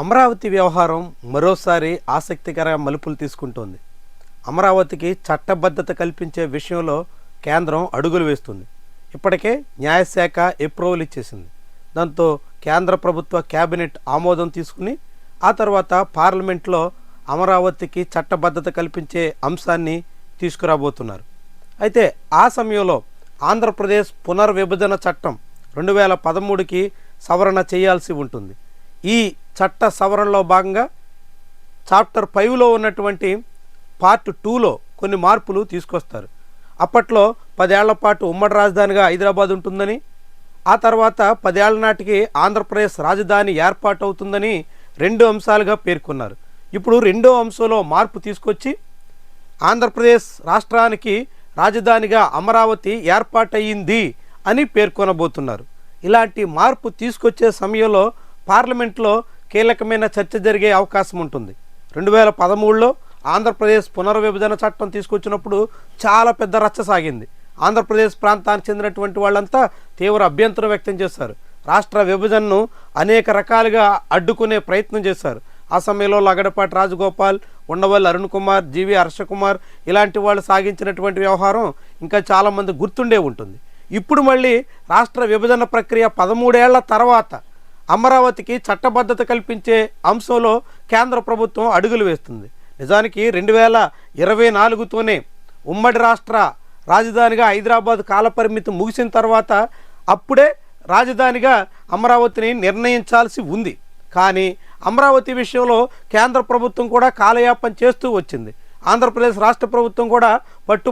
అమరావతి వ్యవహారం మరోసారి ఆసక్తికర మలుపులు తీసుకుంటోంది. అమరావతికి చట్టబద్ధత కల్పించే విషయంలో కేంద్రం అడుగులు వేస్తుంది. ఇప్పటికే న్యాయశాఖ అప్రూవల్ ఇచ్చేసింది. దాంతో కేంద్ర ప్రభుత్వ కేబినెట్ ఆమోదం తీసుకుని ఆ తర్వాత పార్లమెంట్లో అమరావతికి చట్టబద్ధత కల్పించే అంశాన్ని తీసుకురాబోతున్నారు. అయితే ఆ సమయంలో ఆంధ్రప్రదేశ్ పునర్విభజన చట్టం 2013కి సవరణ చేయాల్సి ఉంటుంది. ఈ చట్ట సవరణలో భాగంగా చాప్టర్ 5లో ఉన్నటువంటి పార్ట్ 2లో కొన్ని మార్పులు తీసుకొస్తారు. అప్పట్లో 10 ఏళ్ల పాటు ఉమ్మడి రాజధానిగా హైదరాబాద్ ఉంటుందని, ఆ తర్వాత 10 ఏళ్ల నాటికి ఆంధ్రప్రదేశ్ రాజధాని ఏర్పాటు అవుతుందని 2 అంశాలుగా పేర్కొన్నారు. ఇప్పుడు 2వ అంశంలో మార్పు తీసుకొచ్చి ఆంధ్రప్రదేశ్ రాష్ట్రానికి రాజధానిగా అమరావతి ఏర్పాటయ్యింది అని పేర్కొనబోతున్నారు. ఇలాంటి మార్పు తీసుకొచ్చే సమయంలో పార్లమెంట్లో కీలకమైన చర్చ జరిగే అవకాశం ఉంటుంది. 2013లో ఆంధ్రప్రదేశ్ పునర్విభజన చట్టం తీసుకొచ్చినప్పుడు చాలా పెద్ద రచ్చ సాగింది. ఆంధ్రప్రదేశ్ ప్రాంతానికి చెందినటువంటి వాళ్ళంతా తీవ్ర అభ్యంతరం వ్యక్తం చేశారు. రాష్ట్ర విభజనను అనేక రకాలుగా అడ్డుకునే ప్రయత్నం చేశారు. ఆ సమయంలో లగడపాటి రాజగోపాల్, ఉండవల్లి అరుణ్ కుమార్, జీవి హర్షకుమార్ ఇలాంటి వాళ్ళు సాగించినటువంటి వ్యవహారం ఇంకా చాలామంది గుర్తుండే ఉంటుంది. ఇప్పుడు మళ్ళీ రాష్ట్ర విభజన ప్రక్రియ 13 ఏళ్ల తర్వాత అమరావతికి చట్టబద్ధత కల్పించే అంశంలో కేంద్ర ప్రభుత్వం అడుగులు వేస్తుంది. నిజానికి 2024తోనే ఉమ్మడి రాష్ట్ర రాజధానిగా హైదరాబాద్ కాలపరిమితి ముగిసిన తర్వాత అప్పుడే రాజధానిగా అమరావతిని నిర్ణయించాల్సి ఉంది. కానీ అమరావతి విషయంలో కేంద్ర ప్రభుత్వం కూడా కాలయాపన చేస్తూ వచ్చింది. ఆంధ్రప్రదేశ్ రాష్ట్ర ప్రభుత్వం కూడా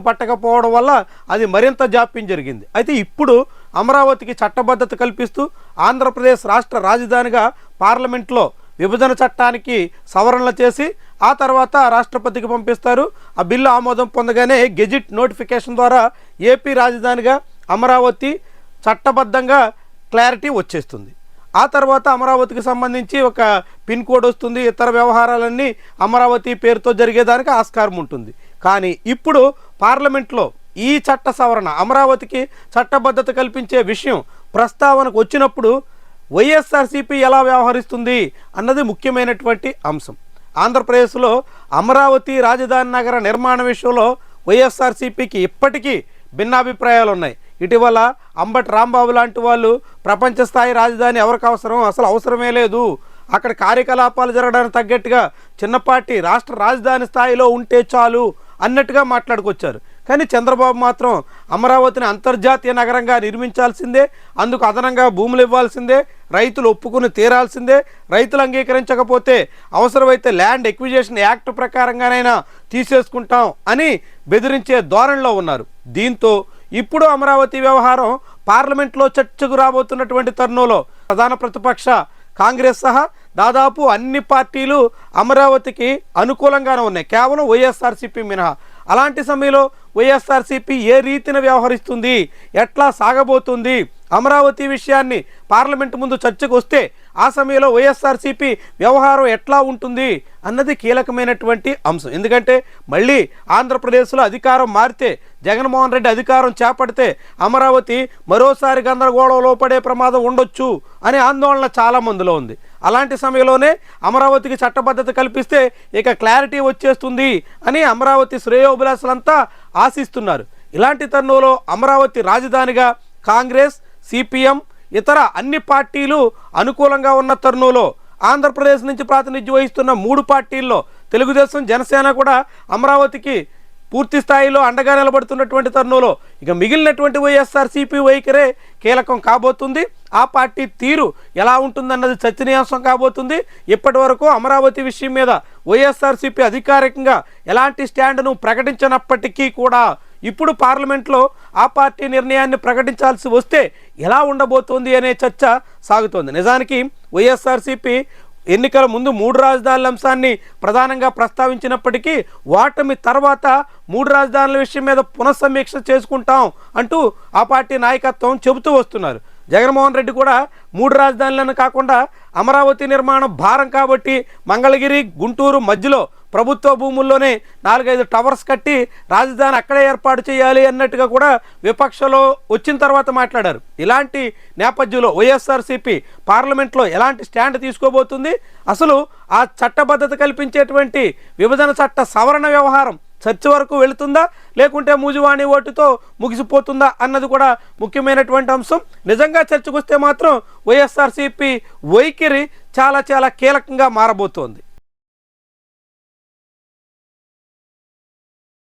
పట్టకపోవడం వల్ల అది మరింత జాప్యం జరిగింది. అయితే ఇప్పుడు అమరావతికి చట్టబద్ధత కల్పిస్తూ ఆంధ్రప్రదేశ్ రాష్ట్ర రాజధానిగా పార్లమెంట్లో విభజన చట్టానికి సవరణలు చేసి ఆ తర్వాత రాష్ట్రపతికి పంపిస్తారు. ఆ బిల్లు ఆమోదం పొందగానే గెజిట్ నోటిఫికేషన్ ద్వారా ఏపీ రాజధానిగా అమరావతి చట్టబద్ధంగా క్లారిటీ వచ్చేస్తుంది. ఆ తర్వాత అమరావతికి సంబంధించి ఒక పిన్ కోడ్ వస్తుంది. ఇతర వ్యవహారాలన్నీ అమరావతి పేరుతో జరిగేదానికి ఆస్కారం ఉంటుంది. కానీ ఇప్పుడు పార్లమెంట్లో ఈ చట్ట సవరణ అమరావతికి చట్టబద్ధత కల్పించే విషయం ప్రస్తావనకు వచ్చినప్పుడు వైఎస్ఆర్సీపీ ఎలా వ్యవహరిస్తుంది అన్నది ముఖ్యమైనటువంటి అంశం. ఆంధ్రప్రదేశ్లో అమరావతి రాజధాని నగర నిర్మాణ విషయంలో వైఎస్ఆర్సీపీకి ఇప్పటికీ భిన్నాభిప్రాయాలు ఉన్నాయి. ఇటీవల అంబటి రాంబాబు లాంటి వాళ్ళు ప్రపంచ స్థాయి రాజధాని ఎవరికి అవసరం, అసలు అవసరమే లేదు, అక్కడ కార్యకలాపాలు జరగడానికి తగ్గట్టుగా చిన్నపాటి రాష్ట్ర రాజధాని స్థాయిలో ఉంటే చాలు అన్నట్టుగా మాట్లాడుకొచ్చారు. కానీ చంద్రబాబు మాత్రం అమరావతిని అంతర్జాతీయ నగరంగా నిర్మించాల్సిందే, అందుకు అదనంగా భూములు ఇవ్వాల్సిందే, రైతులు ఒప్పుకుని తీరాల్సిందే, రైతులు అంగీకరించకపోతే అవసరమైతే ల్యాండ్ ఎక్విజిషన్ యాక్ట్ ప్రకారంగానైనా తీసేసుకుంటాం అని బెదిరించే ధోరణిలో ఉన్నారు. దీంతో ఇప్పుడు అమరావతి వ్యవహారం పార్లమెంట్లో చర్చకు రాబోతున్నటువంటి తరుణంలో ప్రధాన ప్రతిపక్ష కాంగ్రెస్ సహా దాదాపు అన్ని పార్టీలు అమరావతికి అనుకూలంగానే ఉన్నాయి, కేవలం వైఎస్ఆర్సీపీ మినహా. అలాంటి సమయంలో వైఎస్ఆర్సీపీ ఏ రీతిన వ్యవహరిస్తుంది, ఎట్లా సాగబోతుంది, అమరావతి విషయాన్ని పార్లమెంటు ముందు చర్చకు వస్తే ఆ సమయంలో వైఎస్ఆర్సీపీ వ్యవహారం ఎట్లా ఉంటుంది అన్నది కీలకమైనటువంటి అంశం. ఎందుకంటే మళ్ళీ ఆంధ్రప్రదేశ్లో అధికారం మారితే, జగన్మోహన్ రెడ్డి అధికారం చేపడితే అమరావతి మరోసారి గందరగోళంలో పడే ప్రమాదం ఉండొచ్చు అనే ఆందోళన చాలా మందిలో ఉంది. అలాంటి సమయంలోనే అమరావతికి చట్టబద్ధత కల్పిస్తే ఇక క్లారిటీ వచ్చేస్తుంది అని అమరావతి శ్రేయోభిలాషులంతా ఆశిస్తున్నారు. ఇలాంటి తరుణంలో అమరావతి రాజధానిగా కాంగ్రెస్, సిపిఎం ఇతర అన్ని పార్టీలు అనుకూలంగా ఉన్న తరుణంలో ఆంధ్రప్రదేశ్ నుంచి ప్రాతినిధ్యం వహిస్తున్న 3 పార్టీల్లో తెలుగుదేశం, జనసేన కూడా అమరావతికి పూర్తి స్థాయిలో అండగా నిలబడుతున్నటువంటి తరుణంలో ఇక మిగిలినటువంటి వైఎస్ఆర్సీపీ వైఖరే కీలకం కాబోతుంది. ఆ పార్టీ తీరు ఎలా ఉంటుందన్నది చర్చనీయాంశం కాబోతుంది. ఇప్పటి వరకు అమరావతి విషయం మీద వైఎస్ఆర్సీపీ అధికారికంగా ఎలాంటి స్టాండ్ను ప్రకటించినప్పటికీ కూడా ఇప్పుడు పార్లమెంట్లో ఆ పార్టీ నిర్ణయాన్ని ప్రకటించాల్సి వస్తే ఎలా ఉండబోతోంది అనే చర్చ సాగుతోంది. నిజానికి వైఎస్ఆర్సీపీ ఎన్నికల ముందు 3 రాజధానుల అంశాన్ని ప్రధానంగా ప్రస్తావించినప్పటికీ ఓటమి తర్వాత 3 రాజధానుల విషయం మీద పునఃసమీక్ష చేసుకుంటాం అంటూ ఆ పార్టీ నాయకత్వం చెబుతూ వస్తున్నారు. జగన్మోహన్ రెడ్డి కూడా 3 రాజధానులను కాకుండా అమరావతి నిర్మాణం భారం కాబట్టి మంగళగిరి, గుంటూరు మధ్యలో ప్రభుత్వ భూముల్లోనే 4-5 టవర్స్ కట్టి రాజధాని అక్కడే ఏర్పాటు చేయాలి అన్నట్టుగా కూడా విపక్షంలో వచ్చిన తర్వాత మాట్లాడారు. ఇలాంటి నేపథ్యంలో వైఎస్ఆర్సీపీ పార్లమెంట్లో ఎలాంటి స్టాండ్ తీసుకోబోతుంది, అసలు ఆ చట్టబద్ధత కల్పించేటువంటి విభజన చట్ట సవరణ వ్యవహారం చర్చ వరకు వెళుతుందా లేకుంటే మూజువాణి ఓటుతో ముగిసిపోతుందా అన్నది కూడా ముఖ్యమైనటువంటి అంశం. నిజంగా చర్చకు వస్తే మాత్రం వైఎస్ఆర్సీపీ వైఖరి చాలా చాలా కీలకంగా మారబోతోంది.